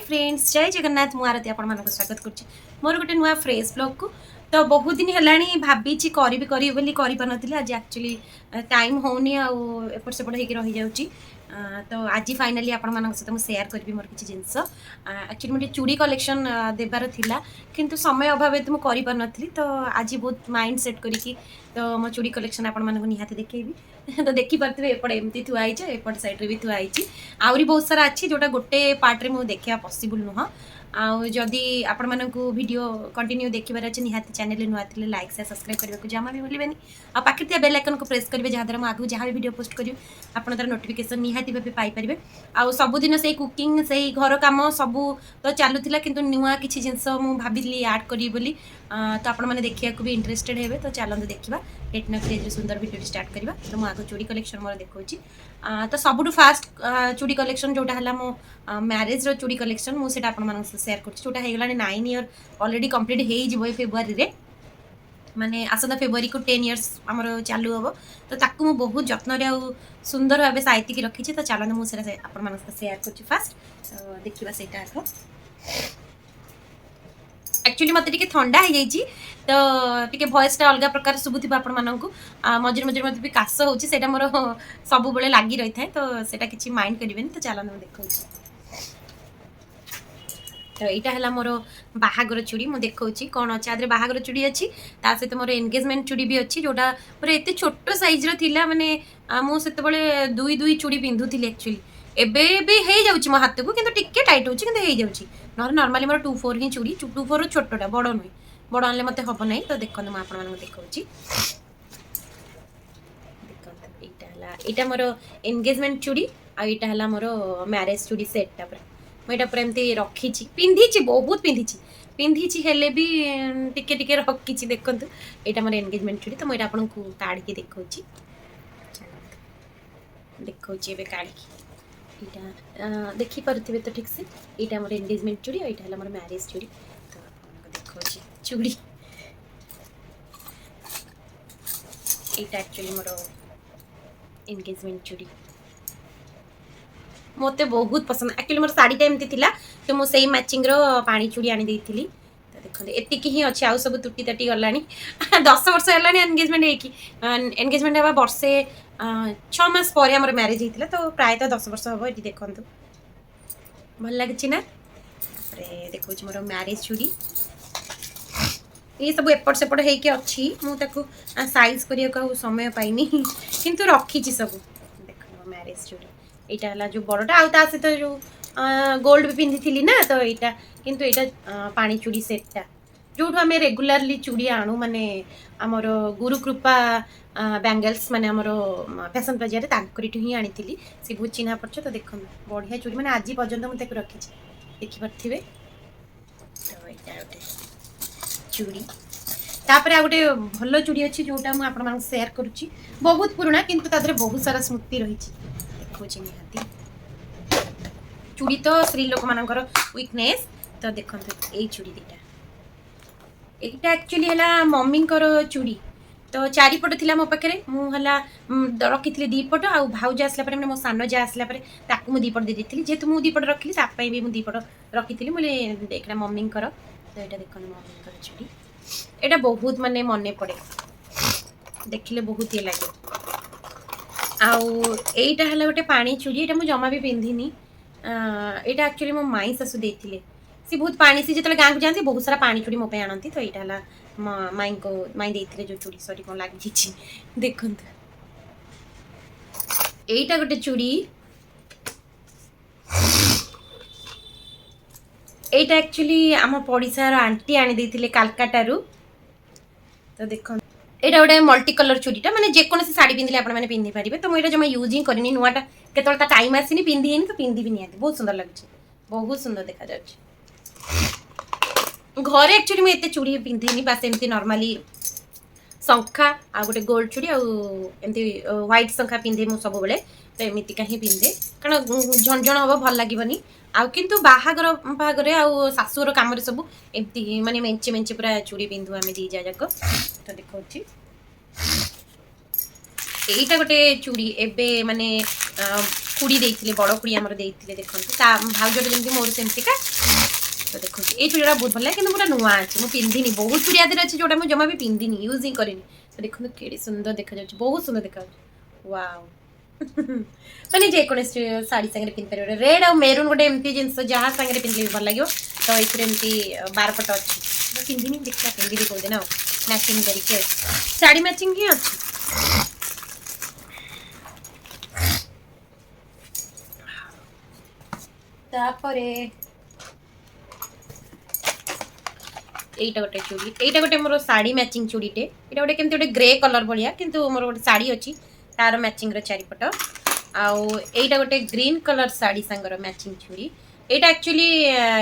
Friends जय जगन्नाथ मु आरती आपण मानको स्वागत करछि मोर गोटे नुआ फ्रेश ब्लॉग को। तो बहुत दिन हेलानी भाभी करी बोली करि पानथिले आज एक्चुअली टाइम होनी आ एपट सेपट हेकि रहि जाउची। तो आज फाइनली आपण मानक सहित शेयर करबी मोर किछि जिंस। एक्चुअली मोटे चूड़ी कलेक्शन देबार थिला किंतु समय अभाव तो करि पानथिली। तो आज बहुत माइंड सेट करिकी तो मो चूड़ी कलेक्शन आपण मानक निहाती देखेबी। तो देखि पारथिबे एपट एमती थुआ आइछ एपट साइड रे भी थुआ आइछ आउरी बहुत सारा अच्छी जोटा गोटे पार्ट रे मु देखिया पॉसिबल नुह। आउ जदि आपण मानकु वीडियो कंटिन्यू देखिबार अछि निहाती चैनल नुआ थिले लाइक से सब्सक्राइब करबा को जमा भी भूलिबेनी। आ पाखे थिया बेल आइकन को प्रेस करबे जहा द्वारा मु आगु जहा भी वीडियो पोस्ट करियो आपण तार नोटिफिकेशन निहाती भाबे पाई परिबे। आ सब दिन से कुकिंग से घर काम सब तो चालुथिला किंतु नुआ किछि जिंस मु भाबिली ऐड करी बोली। तो आपण माने देखिया को भी इंटरेस्टेड हेबे तो चलंतु देखिबा एटना क्रेज सुंदर वीडियो स्टार्ट करबा। तो मु आगु चूड़ी कलेक्शन मोर देखौची। तो सबुठु फास्ट चूड़ी कलेक्शन जोटा हला मो मैरिज रो चूड़ी कलेक्शन मु सेटा आपण मानक शेयर करछि जोटा हे गलानी 9 इयर ऑलरेडी कंप्लीट हेइ जिवो फेब्रुआरी रे माने आसदा फेब्रुआरी को 10 इयर्स हमर चालू हबो। तो ताकू मु बहुत जत्न रे आ सुंदर भाबे साइती की रखिछि। तो चलन मु सेटा आपण मानक शेयर करछि फास्ट। तो देखिबा सेटा आको एक्चुअली मत टिके ठंडा हो जाइए तो टिके वॉइस टा अलग प्रकार शुभुथि आपण मानकु मझिर मझिर मत भी काश होची सेटा मोर सब बेले लागी रही थाए। तो सेटा किछि माइंड करिवेनी। तो चलन मु देखौछि। तो यहाँ है मोर बाहागर चूड़ी मु देखौछि कोन अछि आदरे बाहागर चूड़ी अछि ता सहित मोर एंगेजमेंट चूड़ी भी अछि जोटा मोर एते छोट साइज रो थिला माने मु सेते बेले दुई दुई चूड़ी पिंधुथिले। एक्चुअली एबे भी हे जाउछि मो हाथ को किंतु टिके टाइट होछि किंतु हे जाउछि न नॉर्मली मोर 24 ही चूड़ी 24 रो छोटटा बड़ नुई बड़ आनले मते हबो नै। तो देखन म आपण मानक देखौछि देखन एटा मोर एंगेजमेंट चूड़ी आ एटा हला मोर मैरिज चूड़ी सेटटा पर मैं पूरा एमती रखी पिंधि बहुत पिंधि हेले भी टिके टिके रखी देखते यहाँ मोर एंगेजमेंट चूड़ी। तो मुझे आपको काढ़ी देखा देखा काढ़ी यहाँ देखिपे तो ठीक से यहाँ मोर एंगेजमेंट चूड़ी और यहाँ मोर मैरिज चूड़ी। तो देखा चूड़ी यहाँ एक्चुअली मोर एंगेजमेंट चूड़ी मते बहुत पसंद। एक्चुअली मोर साड़ी टाइम थिला तो मो सेही मैचिंग रो पानी चूड़ी आनी देइथिली। तो देखो एतिकी ही अछि आउ सब टूटी टाटी गलानी 10 वर्ष हेलानी एंगेजमेंट हेकी एंगेजमेंट हवा वर्षे 6 मास परे हमर मैरिज हितला। तो प्राय तो 10 वर्ष हबो एटी देखंतु भल लागछि ना। रे देखौ छी मोर मैरिज चूड़ी ये सब एपट सेपट हेकी अछि मु ताको साइज करिया को समय पाइनी किंतु रखी छी सब। देखो मैरिज चूड़ी एटा हला जो बड़टा आ ता सहित जो गोल्ड भी पिंधि थिली ना। तो एटा किंतु एटा पानी चूड़ी सेटटा जोठु हमें रेगुलरली चूड़ी आणु माने हमर गुरु कृपा बैंगल्स माने हमर फैशन बाजार रे तांकरिठु ही आनी थिली से बहुत चिन्हा पड़छ। तो देखन बढ़िया चूड़ी माने आज पर्यंत मु ताको रखी छी देखि परथिबे। तो एटा ओटे चूड़ी तापरे आ गोटे भल चूड़ी अछि जोटा मु आपण मान शेयर करूची बहुत पुराना किंतु तादरे बहुत सारा स्मृति रहिछि। निहाती चूड़ी तो स्त्री लोक मानकर वीकनेस। तो देखते ये चूड़ी दीटा यहाँ एक्चुअली है मम्मी चूड़ी तो चारिपट थी मो पाखे मुझे रखी थी दीपट आ भाउज आसला मो सान जा आसला मुझे दीपट दे दी जेहेतु मुझे दीपट रखी भी मुझे दीपट रखी थी मुझे देखना मम्मी तो यहाँ देख मम्मी चूड़ी यहाँ बहुत माने मन पड़े देखिले बहुत ये लगे। आईटा है गोटे पानी चूड़ी यहाँ मुझे जमा भी पिंधिनी यहाँ एक्चुअली मो माई शाशु देते सी बहुत पानी सी जो गाँव को जाती बहुत सारा पानी चूड़ी मोप आनती। तो यहाँ है माई को माई देते जो चूड़ी सरी कौन लगी देखु यहाँ गोटे चूड़ी यहाँ एक्चुअली आम पड़िशार आंटी आनी देते कालकाटारू। तो देख एटा गोटे मल्टी कलर चूड़ीटा माने जेकोसी साड़ी पिंधले आपण माने पिंधि पारिबे। तो मुझे जमा यूज ही करनी नुआटा केतल ता टाइम आसीनी पिंधि तो पिंधि भी नियाती बहुत सुंदर लगछि बहुत सुंदर देखा जाछि। घरे एक्चुअली मैं एते चूड़ी पिंधिनी बस एमती नॉर्मली शंखा आ गोटे गोल्ड चूड़ी आ एमती व्हाइट शंखा पिंधे मु सब बेले। तो एमती कहीं पिंधे कारण झंझण हम भल लगे आउ किंतु बाहागर बाहागर आउ शाशुर काम सब एमती माने मेंचे मेंचे पूरा चूड़ी पिंधु आम दी जाक। तो देखा यहाँ गोटे चूड़ी एबे माने खुड़ी देइथिले बड़ खुड़ी हमर देइथिले देखंतु ता भाउजर जेमति मोर सेमतिका तो देखंतु ए चूड़ीटा बहुत भल किंतु पूरा नुआ अछि मु पिंधिनी बहुत चूड़ी आदि अछि जोटा मु जमा भी पिंधिनी यूज ही करिनी तो देखंतु केडी सुंदर देखा जाउछ बहुत सुंदर देखा जाउछ वाओ माने जे कोन साड़ी संगे पिन परिबे रेड और मेरून गोटे एमती जिंस जहा संगे पिनले भल लागियो तो एथरे एमती 12 पट अछि तो पिंधिनी देखा पिंधिनी को देना मैचिंग करके साड़ी मैचिंग ही अछि तापरे एटा गोटे चूड़ी एटा गोटे मोर साड़ी मैचिंग चूड़ीटे एटा गोटे केमती गोटे ग्रे कलर भलिया किंतु मोर गोटे साड़ी अछि तार मैचिंग रो चारिपट आउ एटा गोटे ग्रीन कलर साड़ी संगर मैचिंग चूड़ी एटा एक्चुअली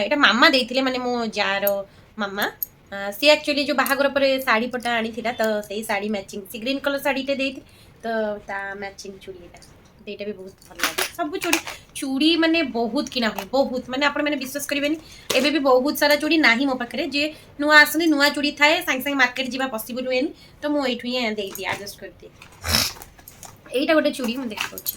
एटा मामा देइथिले माने मो जारो मामा सी एक्चुअली जो बाहागर पर साड़ी पटा आनी थिला तो सेही साड़ी मैचिंग सी ग्रीन कलर साड़ीटे देइथि तो ता मैचिंग चूड़ी एटा एटा भी बहुत भल लागे सब चूड़ी चूड़ी माने बहुत किना हुए बहुत माने आपण माने विश्वास करिवेनी एबे भी बहुत सारा चूड़ी नाही मो पाखरे जे नुआ आसनी नुआ चूड़ी थाए संग संग मार्केट जीवा पॉसिबल हुएनी तो मो एठु ही दे दी एडजस्ट कर दी एटा गोटे चूड़ी मु देखौची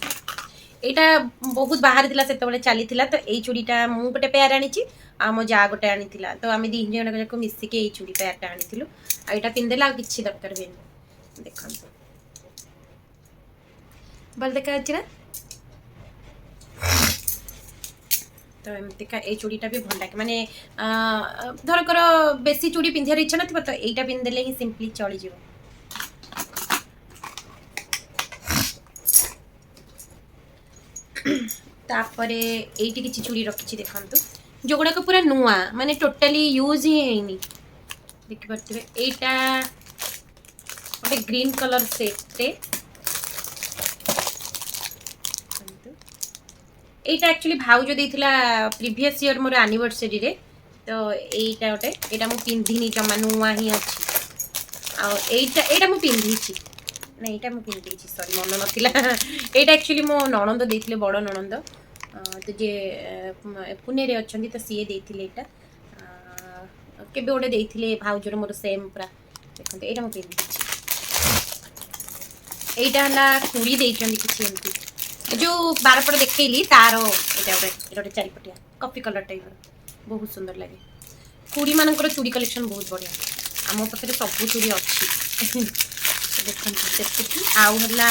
एटा बहुत बाहर थिला सेते बेले चली थिला तो एई चूड़ीटा मु गोटे पेयर आनीची आ मो जा गोटे आनी थिला तो आमे दी जण को मिसी के एई चूड़ी पेयरटा आनी थिलु आ एटा पिनदेला किछि दरकार बेनी देखंतु बल देखा अछि ना तो एमती का ए चूड़ीटा भी भल लागे माने धर कर बेसी चूड़ी पिंधियार इच्छा नथिबो तो एइटा पिनदेले ही सिंपली चली जिवो तापरे एइटी किछि चूड़ी रखिछि देखंतु जोगुडा को पूरा नुआ माने टोटली यूज ही हेनी देखि परथिबे एइटा ओटे ग्रीन कलर सेटटे एटा एक्चुअली भाउजो देइथिला प्रीवियस ईयर मोर एनिवर्सरी रे तो एटा ओटे एटा मु पिंधिनी जमा नुआ ही अछि आ एटा मु पिंधिछि ना एटा मु पिंधिछि सॉरी मन नथिला एटा एक्चुअली मो ननंद देइथिले बड़ ननंद तो जे पुणे रे अछंदी तो सीए देइथिले एटा केबे ओटे देइथिले भाउजोर मोर सेम पूरा देखंते एटा मु पिंधिछि एटा ना खुड़ी देइचंदी किछि एमती जो 12 पट देखैली तारो एटा गोटे चारिपटिया कॉफी कलर टाइप बहुत सुंदर लगे चूड़ी मानकर चूड़ी कलेक्शन बहुत बढ़िया आम पाखे सब चूड़ी अच्छी देखिए आउ हला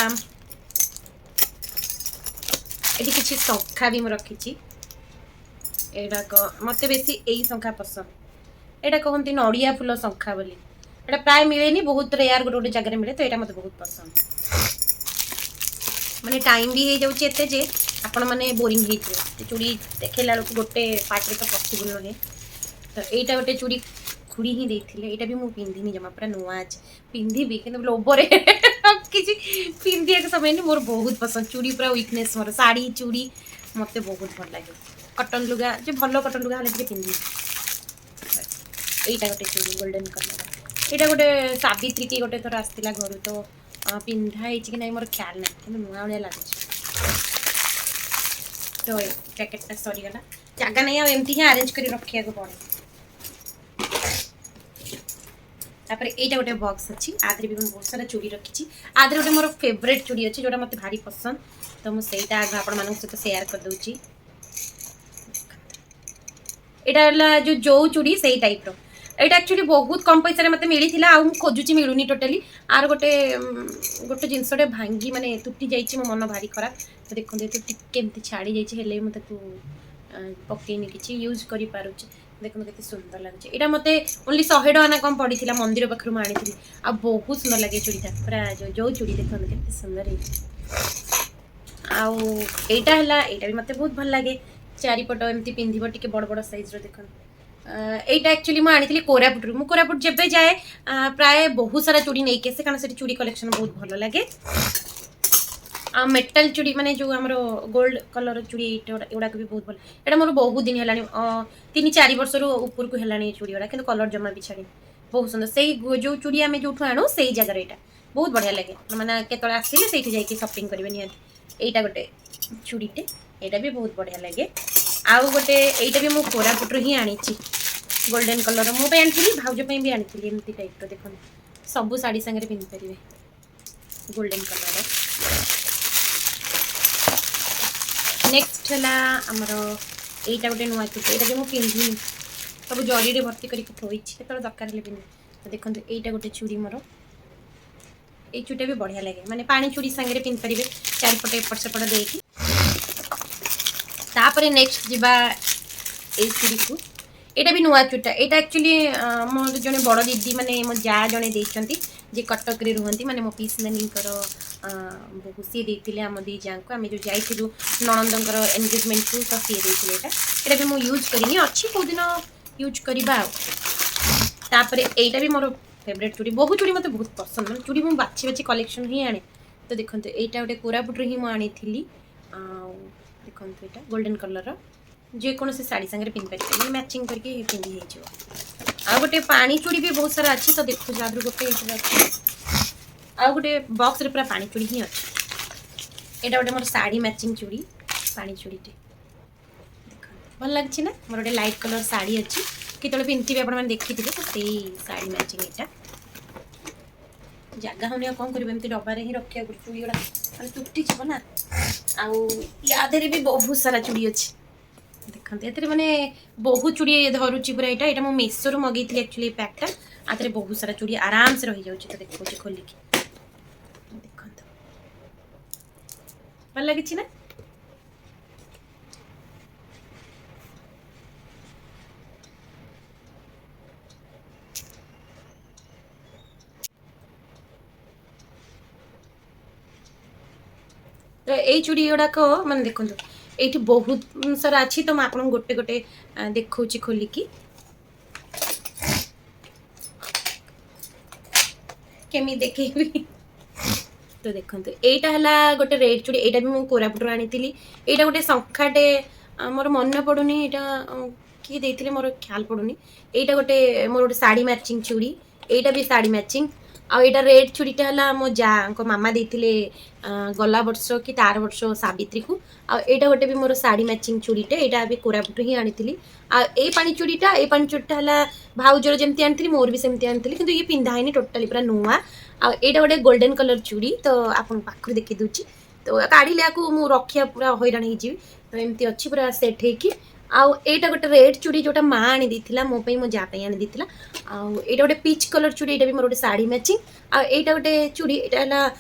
ये किसी शंखा भी रखी मत बेसी यही शंखा पसंद एटा कहते नड़िया फूल शंखा बोली एटा प्राय मिले बहुत रेयर गोटे गोटे जगह मिले तो यहाँ मत बहुत पसंद माने टाइम भी हो जाए जे आपण मैंने बोरिंग हो चूड़ी देखला गोटे पार्ट तो पॉसिबल नुहे तो यहाँ गोटे चूड़ी खुड़ी ही देते यहाँ भी मुझे पिंधिनी जमा पूरा नुआ अच्छे पिंधि कि लोभर किसी पिंधिया समय नहीं मोर बहुत पसंद चूड़ी पूरा वीकनेस मोर साड़ी चूड़ी मत बहुत भल लगे कटन लुगा जो भल कटन लुगा हेल्ले पिंधि यहाँ गोटे चूड़ी गोल्डन कलर यहाँ गोटे सावित्री की गोटे थर आसला घर तो पिंधाई कि ना मोर ख्याल ना कि नुआ भाया लगे तो जैकेटा सरीगला जगह नहीं आमती ही आरेंज कर रखा पड़े तापर एटा गोटे बॉक्स अच्छी आधे भी बहुत सारा चूड़ी रखी आधे गोटे मोर फेवरेट चूड़ी अच्छी जोटा मत भारी पसंद तो मुझे आगे आपण मान सहित सेयार करदे यहाँ जो चूड़ी से टाइप रो एटा एक्चुअली बहुत कम पैसा मत मिली आ खोजुची मिलूनी टोटाली आर गोटे गोटे जिनसटे भांगी माने तुटी जाइए मो मन भारी खराब तो देखते तो टिके छाड़ी जाइए मत तू पकईनी कि यूज कर देखो के सुंदर लगे यहाँ मत ओनली 100 टका ना कम पड़ी मंदिर पाखर मुझे आनी आ बहुत सुंदर लगे चूड़ीटा पूरा जो चूड़ी देखो के सुंदर है यहाँ भी मत बहुत भल लगे चारिपट एमती पिंधिब टिके बड़ बड़ साइज देख यहाँ एक्चुअली मुझे आनी कोरापुट मु कोरापुट जब जाए प्राय बहुत सारा चूड़ी नहीं कैसे कारण से चूड़ी कलेक्शन बहुत भल लगे मेटल चूड़ी माने जो आम गोल्ड कलर चूड़ी एगुड़ा भी बहुत भल यहाँ मोर बहुत दिन है 3-4 वर्ष ऊपर को है चूड़ी गुड़ा कि कलर जमा भी छाड़ी बहुत सुंदर से जो चूड़ी आम जो आणु से जगह यहाँ बहुत बढ़िया लगे मैंने केतले आसिले से जाकि शॉपिंग करेंगे निहाती यहाँ गोटे चूड़ीटे यहाँ भी बहुत बढ़िया लगे आउ गोटे यहाँ भी मुझे कोरापुट ही आनी गोल्डन कलर मुझे आनी भाउजपाई भी आनी एमती टाइप देख सबू शाढ़ी सागर पिंधि पारे गोल्डन कलर नेक्स्ट है आमर यहीटा गोटे नुआ चूड़ी यहाँ जो मुझे पिंधि सब जरी भर्ती करके थोड़ी केत दरकार पिंधे तो देखो यहीटा गोटे चूड़ी मोर ये चूड़ीटा भी बढ़िया लगे माने पानी चूड़ी सांगे पिंधि पारे चारिपटे एपट सेपट देकी तापर नेक्स्ट जीवा ये चूड़ी को यहाँ भी नुआ चूड़ीटा यहाँ एक्चुअली मोर जड़े बड़ दीदी माने मो जा जड़े देती जे कटक रुहती माने मो पीस नानीकर बहु सी देते आम दी जा को आम जो जाइलु नणंदर एंगेजमेंट को तो सी देते यहाँ भी मुझे यूज करनी अच्छी कौ दिन यूज करवा तापर यहाँ भी मोर फेवरेट चूड़ी बहुत चूड़ी मतलब बहुत पसंद मतलब चूड़ी मुझे बाछी बाछी कलेक्शन ही आने तो देखो यहाँ गोटे कोरापुट ही मुझे देखो यहाँ गोल्डन कलर जेकोसी शाढ़ी सांगे पिंधि पारे मैचिंग करके पिंधि आ गोटे पानी चूड़ी भी बहुत सारा अच्छी तो देखो जादू गोटे आ गोटे बॉक्स रे पूरा पानी चूड़ी ही अच्छी यहाँ गोटे मोर शाढ़ी मैचिंग चूड़ी पानी चूड़ीटे भल लगे ना मोर गोटे लाइट कलर शाढ़ी अच्छी केत पिंधि आप देखी थे तो सही शाढ़ी मैचिंग यहाँ जगह होनी कौन कर डबारे ही रखा चूड़ी गुड़ा मतलब तुटी जीव ना आदि भी बहुत सारा चूड़ी अच्छी देखते ये मैंने बहुत चूड़ी धरुची पूरा यहाँ मुझे मेसो मगई एक्चुअली पैकटा आते बहुत सारा चूड़ी आराम से रही जाऊँगी तो देखो खोलिकी देखो भल लगी ना तो यही चूड़ी गुड़ाक मैंने देखो ये बहुत सारा अच्छी तो मुझे आपको गोटे गोटे देखा खोलिकी केमी देखेबी तो देखो यहाँ है गोटे रेड चूड़ी यहाँ भी मुझे कोरापुट आनी यहाँ गोटे शंखाटे मोर मन पड़ूनी यहाँ किए देते मोर ख्याल पड़ूनी यहाँ गोटे मोर गोटे शाढ़ी मैचिंग चूड़ी यहाँ भी शाढ़ी मैचिंग आईटा रेड चूड़ीटा है मो जा मामा देते गला वर्ष कि तार वर्ष सावित्री को आईटा गोटे भी मोर शाढ़ी मैचिंग चूड़ीटे यहाँ भी कोरापुट ही आनी ये पानी चूड़ीटा है भाउजर जमी आनी मोर भी सेमती आनी कि ये पिंधा है टोटाली पूरा नुआ आईटा गोटे गोल्डन कलर चूड़ी तो आप पाखु देखी दूची तो काढ़िले मुझे रखा पूरा हैरान हो तो एमती अच्छी पूरा सेट होगी आईटा गोटे रेड चूड़ी जोटा माँ आनी देती मोपाई मो जा आनी देती आईटा गोटे पिच कलर चूड़ी यहाँ भी मोर गोटे शाढ़ी मैचिंग आईटा गोटे चूड़ी यहाँ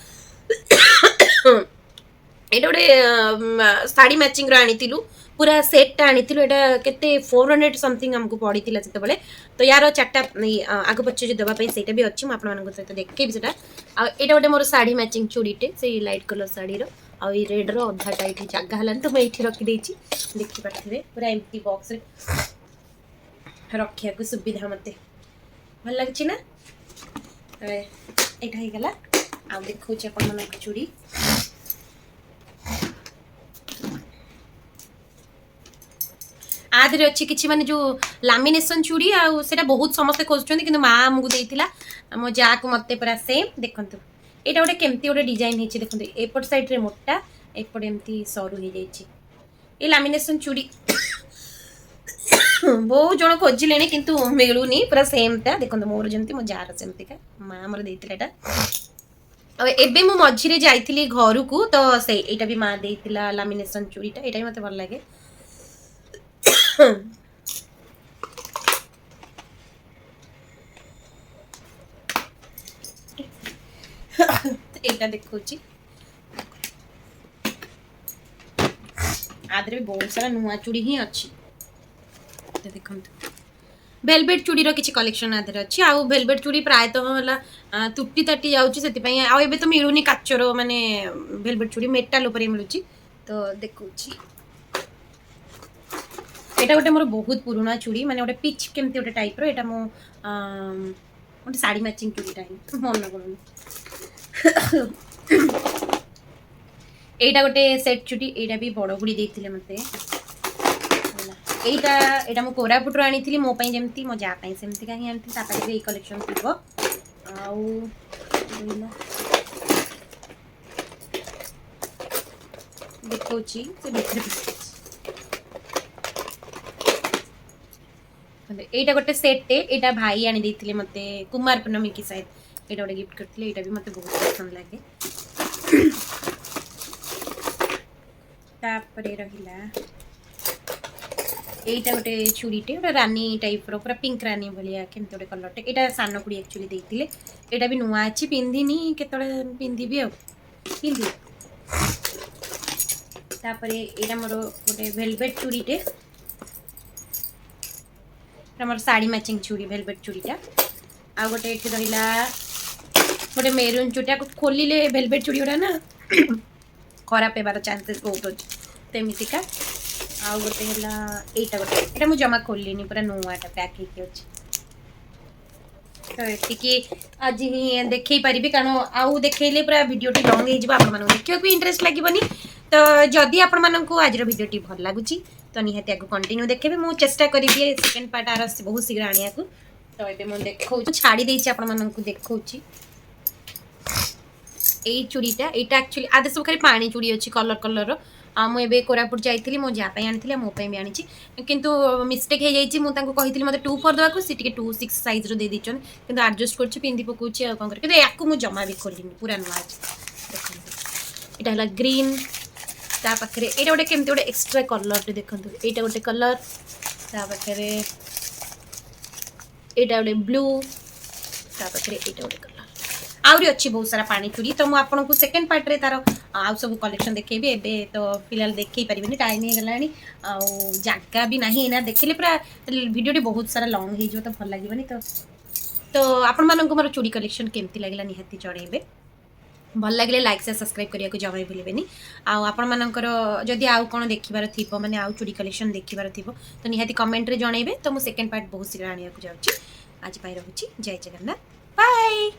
गोटे शाढ़ी मैचिंग आनी पूरा सेटा आनी के 400 समथिंग आमको पड़ी से तो यार चार्टा आग पचे जो देवाई से भी अच्छी मुझे सहित देखेबी से यहाँ गोटे मोर शाढ़ी मैचिंग चूड़ीटे से लाइट कलर शाढ़ी आई रेड्र अधाटा ये जगह है तो मुझे रखीदे देखिपे पूरा एमती बॉक्स रखा सुविधा मत भल लगे ना यहाँ होगला आ देखा आपण चूड़ी आधे अच्छी किसी माने जो लामिनेशन चूड़ी आटा बहुत समस्ते खोजुं कि माँ आमको देता मो जा को मत पूरा सेम देखु यहाँ गोटे केमती गोटे डिजाइन होती देखते एपट साइड रे मोटा एपट एमती सरू हो जाए लामिनेशन चूड़ी बहुत जन खोजिले किंतु मिलूनी पूरा सेमटा देखो मोर जमी मो जार सेमतिका माँ मोर देता एबे मु मझिरे जाइथिली घर को तो से एटा भी माँ देतिला लामिनेशन चूड़ीटा एटा भी मते भल लागे एटा देखौची आदरे बहुत सारा नुआ चूड़ी ही अच्छी तो देखंतु वेलवेट चूड़ी किसी कलेक्शन आदर अच्छी आउ वेलवेट चूड़ी प्रायतः है तुटी ताटी जाऊँगी से आबे तो मिलूनी काचर माने वेलवेट चूड़ी मेटाल मिलूँ तो देखुँ यहाँ गोटे मोर बहुत पुराना चूड़ी माने गोटे पिच केमती गोटे टाइप रो मो गोटे शाढ़ी मैचिंग चूड़ीटा ही मन पड़ूनी यहाँ गोटे सेट चूड़ी यहाँ भी बड़ बुड़ी देते मत यहाँ मु कोरापुट आनी मोपाई जमी मो जा सेमती कहीं आनी भी कलेक्शन थी देखा यहाँ गोटे सेटे यहाँ भाई आनी देते मत कुमार पूर्णमी की शायद यहाँ गोटे गिफ्ट करते यहाँ भी मत बहुत पसंद लगे तापरे रहिला एटा गोटे चूड़ीटे गोटे रानी टाइप रो पूरा पिंक रानी भलिया केमते गोटे कलरटे एटा सान कुड़ी एक्चुअली देइतिले एटा भी नुआ अछि पिंधिनी केतळे पिंधिबी आ पिंधि तापरे एटा मोर गोटे वेलवेट चूड़ीटे मोर साड़ी मैचिंग चूड़ी वेलवेट चूड़ीटा आ गोटे एठी रहिला गोटे मेरून चूड़ीटा खोलिले वेलवेट चूड़ी गुड़ा ना खराब हेबार चांसेस बहुत अच्छे तेमितिका आ गोटे हला एटा गोटे एटा मु जमा खोलिनी पूरा नुआटा पैक हेकी अछि तो एतिकी आज ही देखै परिबे कारण आउ देखैले पूरा वीडियोटी लॉन्ग हे जिबा आपण मानको देखियो भी इंटरेस्ट लागिबनी तो जदि आपण मानको आज रो वीडियोटी भल लागुची तो निहाती आगु कंटिन्यू देखेबे मु चेष्टा करिबी सेकंड पार्ट आर बहुत शीघ्र आनिया को तो एबे मु देखौ छाड़ी देछि आपण मानको देखौची ए चूड़ीटा एटा एक्चुअली आदे सब खाली पानी चूड़ी अछि कलर कलर रो आ मु एबे कोरापुट जाइथिली मो जा पई आनिथिले मो पई भी आनिछि किंतु मिस्टेक हे जाइछि मु तांको कहिथिली मते 2 4 दवा को सी टिके 2 6 साइज रो दे दिचन किंतु एडजस्ट करछि पिंदी पकोछि आ कोन कर किंतु याकु मु जमा भी खोलिनी पूरा नुआ अछि देखन एटा हला ग्रीन ता पाखरे एटा गोटे केमते गोटे एक्स्ट्रा कलर टे देखंतु एटा गोटे कलर ता पाखरे एटा गोटे ब्लू ता पाखरे एटा गोटे कलर आउरी अच्छी बहुत सारा पानी चूड़ी तो मुझे आपको सेकेंड पार्ट रे तार आउ सब कलेक्शन देखेबी एबे तो फिलहाल देखै परिबेनी टाइम हे गलानी आ जगह भी नाही ना देखले पूरा वीडियो बहुत सारा लॉन्ग हे जो तो भल लागबनी तो आपण मानको मोर चूड़ी कलेक्शन केमती लागला निहाती जणेबे भल लागले लाइक से सब्सक्राइब करिया को जमाई भूलेबेनी आ आपण मानकर जदि आउ कोन देखिबार थिबो माने आउ चूड़ी कलेक्शन देखिबार थिबो तो निहाती कमेंट रे जणेबे तो मु सेकेंड पार्ट बहुत शीघ्र आनिया को जाउची आज पाई रहूची जय जगन्नाथ बाय।